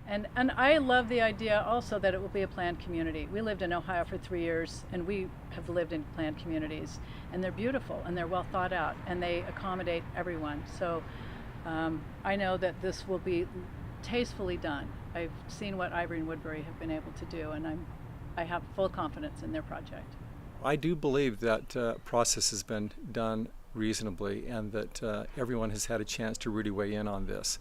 And I love the idea also that it will be a planned community. We lived in Ohio for 3 years, and we have lived in planned communities, and they're beautiful and they're well thought out and they accommodate everyone. So I know that this will be tastefully done. I've seen what Ivory and Woodbury have been able to do, and I have full confidence in their project. I do believe that process has been done reasonably and that everyone has had a chance to really weigh in on this.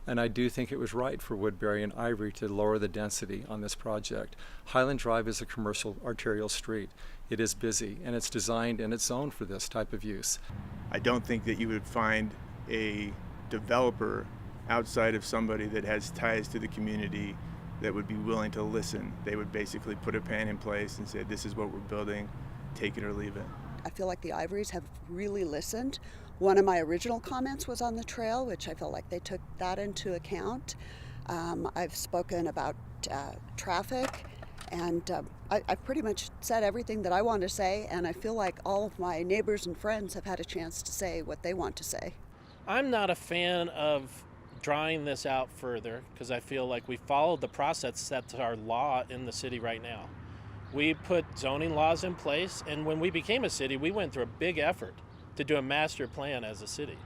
And I do think it was right for Woodbury and Ivory to lower the density on this project. Highland Drive is a commercial arterial street. It is busy and it's designed and it's zoned for this type of use. I don't think that you would find a developer outside of somebody that has ties to the community that would be willing to listen. They would basically put a plan in place and say, this is what we're building, take it or leave it. I feel like the Ivorys have really listened. One of my original comments was on the trail, which I felt like they took that into account. I've spoken about traffic, and I've pretty much said everything that I want to say, and I feel like all of my neighbors and friends have had a chance to say what they want to say. I'm not a fan of drawing this out further because I feel like we followed the process that's our law in the city right now. We put zoning laws in place, and when we became a city, we went through a big effort to do a master plan as a city.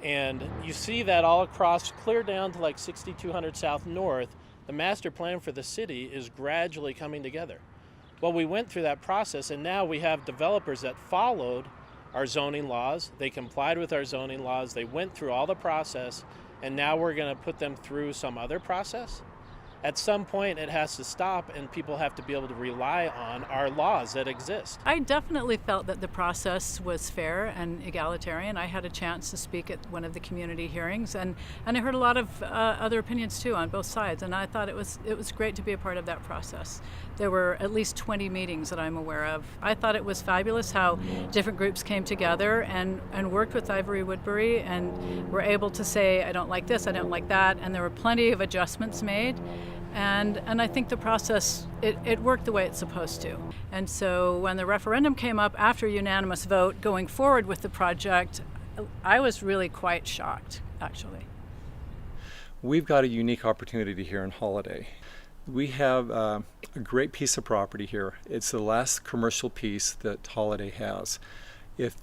And you see that all across, clear down to like 6200 South North, the master plan for the city is gradually coming together. Well, we went through that process, and now we have developers that followed our zoning laws. They complied with our zoning laws. They went through all the process, and now we're going to put them through some other process. At some point, it has to stop, and people have to be able to rely on our laws that exist. I definitely felt that the process was fair and egalitarian. I had a chance to speak at one of the community hearings, and I heard a lot of other opinions too on both sides, and I thought it was great to be a part of that process. There were at least 20 meetings that I'm aware of. I thought it was fabulous how different groups came together and worked with Ivory Woodbury and were able to say, I don't like this, I don't like that, and there were plenty of adjustments made. And I think the process, it worked the way it's supposed to. And so when the referendum came up after a unanimous vote going forward with the project, I was really quite shocked, actually. We've got a unique opportunity here in Holladay. We have a great piece of property here. It's the last commercial piece that Holladay has. If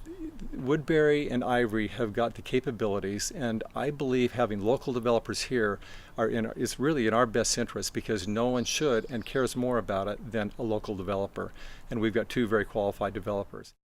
Woodbury and Ivory have got the capabilities, and I believe having local developers here is really in our best interest, because no one should and cares more about it than a local developer. And we've got two very qualified developers.